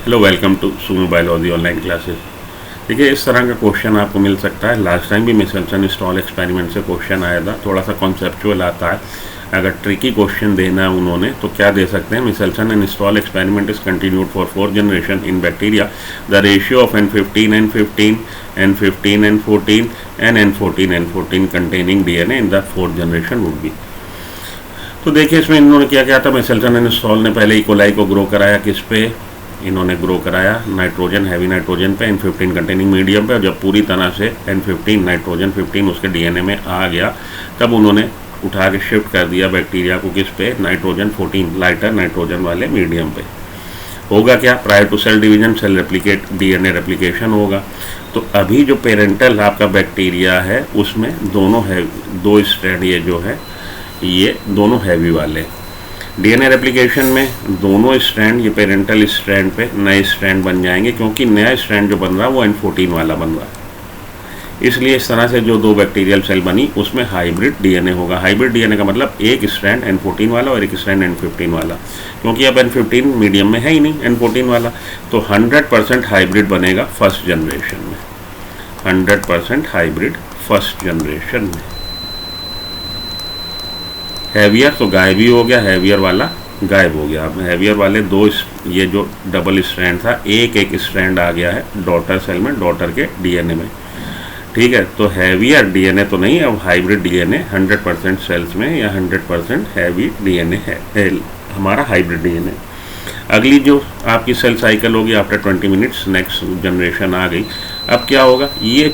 Hello, welcome to Sumo biology online classes. देखिए, इस तरह का क्वेश्चन आपको मिल सकता है। लास्ट टाइम भी मिसल्सन स्टॉल एक्सपेरिमेंट से क्वेश्चन आया था, थोड़ा सा कॉन्सेप्चुअल आता है। अगर ट्रिकी क्वेश्चन देना है उन्होंने तो क्या दे सकते हैं, Meselson and Stahl experiment is continued for 4 generation in bacteria, the ratio of N15 N15 N15 N14 and N14 N14 containing DNA in the 4th generation would be. तो देखिए, इसमें इन्होंने क्या किया था, मिसल्सन एंड स्टॉल ने पहले इकोलाई को ग्रो कराया। किस पे इन्होंने ग्रो कराया? नाइट्रोजन, हैवी नाइट्रोजन पे, N15 कंटेनिंग मीडियम पे। और जब पूरी तरह से N15 नाइट्रोजन 15 उसके DNA में आ गया, तब उन्होंने उठा के शिफ्ट कर दिया बैक्टीरिया को किस पे? नाइट्रोजन 14 लाइटर नाइट्रोजन वाले मीडियम पे। होगा क्या? Prior to cell division cell replicate DNA replication होगा। तो अभी जो पेरेंटल आपका बैक्टीरिया है उसमें दोनों है, दो स्ट्रैंड ये जो है ये दोनों हैवी वाले। DNA रेप्लिकेशन में दोनों स्ट्रैंड ये पेरेंटल स्ट्रैंड पे नए स्ट्रैंड बन जाएंगे, क्योंकि नया स्ट्रैंड जो बन रहा है वो N14 वाला बन रहा है। इसलिए इस तरह से जो दो बैक्टीरियल सेल बनी उसमें हाइब्रिड DNA होगा। हाइब्रिड DNA का मतलब एक स्ट्रैंड N14 वाला और एक स्ट्रैंड N15 वाला, क्योंकि अब N15 मीडियम में है ही नहीं, N14 वाला। तो 100% हाइब्रिड बनेगा फर्स्ट जनरेशन में, 100% हाइब्रिड फर्स्ट जनरेशन में। हैवियर तो गायब ही हो गया, हैवियर वाला गायब हो गया। अब हैवियर वाले दो, ये जो डबल स्ट्रैंड था एक एक स्ट्रैंड आ गया है डॉटर सेल में, डॉटर के DNA में। ठीक है, तो हैवियर DNA तो नहीं, अब हाइब्रिड DNA 100% सेल्स में या 100% हैवी DNA है हमारा हाइब्रिड DNA। अगली जो आपकी सेल साइकिल होगी आफ्टर 20 मिनट्स, नेक्स्ट जनरेशन आ गई। अब क्या होगा, ये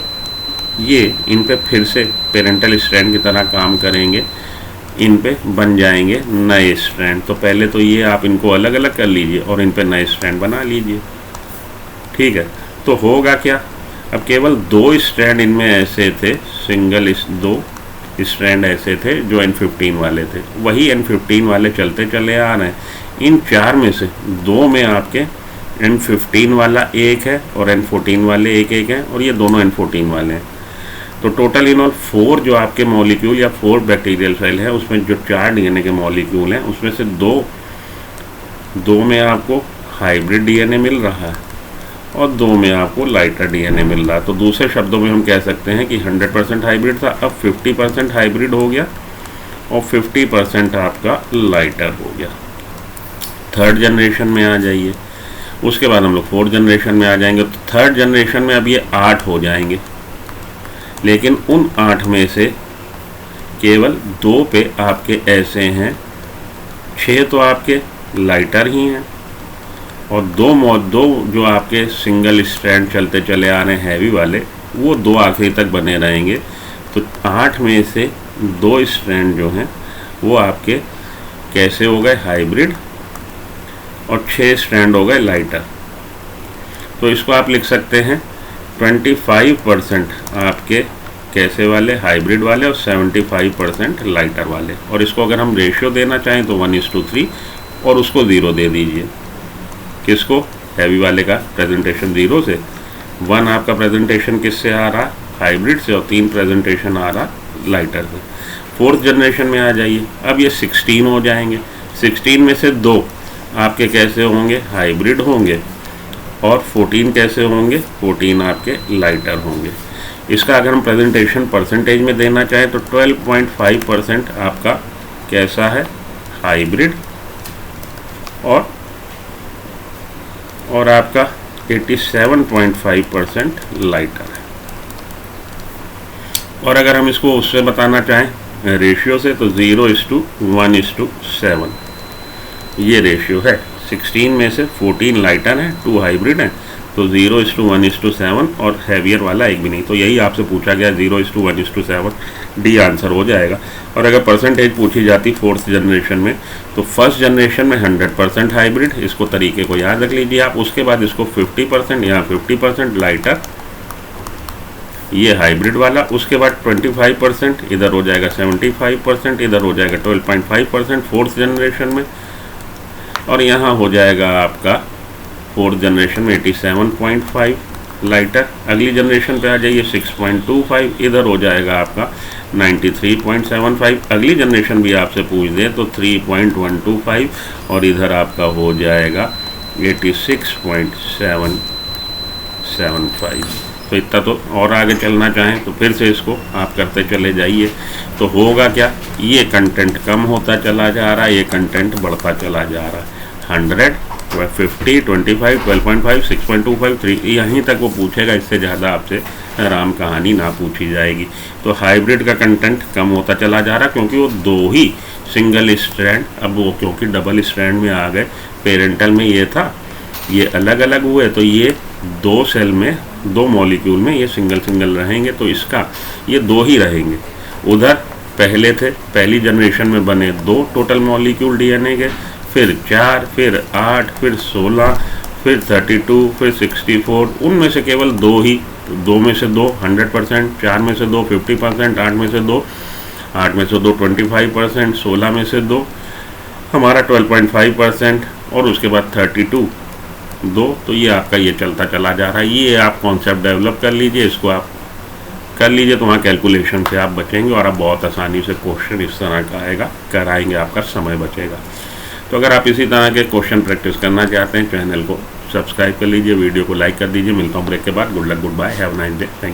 इन पे फिर से पेरेंटल स्ट्रैंड की तरह काम करेंगे, इन पे बन जाएंगे नए स्ट्रैंड। तो पहले तो ये आप इनको अलग अलग कर लीजिए और इन पे नए स्ट्रैंड बना लीजिए। ठीक है, तो होगा क्या, अब केवल दो स्ट्रैंड इनमें ऐसे थे, दो स्ट्रैंड ऐसे थे जो N15 वाले थे, वही N15 वाले चलते चले आ रहे हैं। इन चार में से दो में आपके N15 वाला एक है और N14 वाले एक एक हैं, और ये दोनों N14 वाले हैं। तो टोटल इन ऑल 4 जो आपके मॉलिक्यूल या 4 बैक्टीरियल सेल है, उसमें जो 4 DNA के मॉलिक्यूल हैं उसमें से दो में आपको हाइब्रिड DNA मिल रहा है और दो में आपको लाइटर DNA मिल रहा है। तो दूसरे शब्दों में हम कह सकते हैं कि 100% हाइब्रिड था, अब 50% हाइब्रिड हो गया और 50% आपका लाइटर हो गया। थर्ड जनरेशन में आ जाइए, उसके बाद हम लोग 4th जनरेशन में आ जाएंगे। तो थर्ड जनरेशन में अब ये 8 हो जाएंगे, लेकिन उन 8 में से केवल 2 पे आपके ऐसे हैं, 6 तो आपके लाइटर ही हैं, और दो जो आपके सिंगल स्ट्रैंड चलते चले आ रहे हैं हैवी वाले, वो 2 आखिरी तक बने रहेंगे। तो 8 में से 2 स्ट्रैंड जो हैं वो आपके कैसे हो गए? हाइब्रिड, और 6 स्ट्रैंड हो गए लाइटर। तो इसको आप लिख सकते हैं 25% आपके कैसे वाले? हाइब्रिड वाले, और 75% लाइटर वाले। और इसको अगर हम रेशियो देना चाहें तो 1:3 और उसको 0 दे दीजिए। किसको? हैवी वाले का प्रेजेंटेशन 0 से, 1 आपका प्रेजेंटेशन किससे आ रहा? हाइब्रिड से, और 3 प्रेजेंटेशन आ रहा लाइटर से। 4th जनरेशन में आ जाइए, अब ये 16 हो जाएंगे। 16 में से 2 आपके कैसे होंगे? हाइब्रिड होंगे, और 14 कैसे होंगे? 14 आपके लाइटर होंगे। इसका अगर हम प्रेजेंटेशन परसेंटेज में देना चाहें तो 12.5% आपका कैसा है? हाइब्रिड, और आपका 87.5% लाइटर है। और अगर हम इसको उससे बताना चाहें रेशियो से, तो 0:1:7 ये रेशियो है। 16 में से 14 लाइटर हैं, 2 हाइब्रिड हैं, तो 0:1:7, और हैवियर वाला एक भी नहीं। तो यही आपसे पूछा गया, 0:1:7, डी आंसर हो जाएगा। और अगर परसेंटेज पूछी जाती 4th जनरेशन में, तो फर्स्ट जनरेशन में 100% हाइब्रिड, इसको तरीके को याद रख लीजिए आप। उसके बाद इसको 50%, यहाँ 50% लाइटर, ये हाइब्रिड वाला। उसके बाद 25%, इधर हो जाएगा 75%, इधर हो जाएगा 12.5% 4th जनरेशन में, और यहाँ हो जाएगा आपका 4th जनरेशन में 87.5 लाइटर। अगली जनरेशन पे आ जाइए 6.25, इधर हो जाएगा आपका 93.75। अगली जनरेशन भी आपसे पूछ दे तो 3.125, और इधर आपका हो जाएगा 86.775। तो इतना तो और आगे चलना चाहें तो फिर से इसको आप करते चले जाइए, तो होगा क्या, ये कंटेंट कम होता चला जा रहा है, ये कंटेंट बढ़ता चला जा रहा है। 100, 50, 25, 12.5, 6.25, 3, यहीं तक वो पूछेगा, इससे ज़्यादा आपसे राम कहानी ना पूछी जाएगी। तो हाइब्रिड का कंटेंट कम होता चला जा रहा, क्योंकि वो दो ही सिंगल स्ट्रैंड, अब वो क्योंकि डबल स्ट्रैंड में आ गए, पेरेंटल में ये था, ये अलग अलग हुए, तो ये 2 सेल में 2 मॉलिक्यूल में ये सिंगल सिंगल रहेंगे, तो इसका ये 2 ही रहेंगे। उधर पहले थे, पहली जनरेशन में बने 2 टोटल मॉलिक्यूल डीएनए के, फिर 4, फिर 8, फिर 16, फिर 32, फिर 64, उनमें से केवल 2 ही, 2 में से 2 100%, 4 में से 2 50%, 8 में से 2 25%, 16 में से 2 हमारा 12.5%, और उसके बाद 32 2। तो ये आपका ये चलता चला जा रहा है। ये आप कॉन्सेप्ट डेवलप कर लीजिए, इसको आप कर लीजिए, तो वहाँ कैलकुलेशन से आप बचेंगे और आप बहुत आसानी से क्वेश्चन इस तरह का आएगा, कराएंगे, आपका समय बचेगा। तो अगर आप इसी तरह के क्वेश्चन प्रैक्टिस करना चाहते हैं, चैनल को सब्सक्राइब कर लीजिए, वीडियो को लाइक कर दीजिए। मिलता हूँ ब्रेक के बाद। Good luck, goodbye, have a nice day, thank you.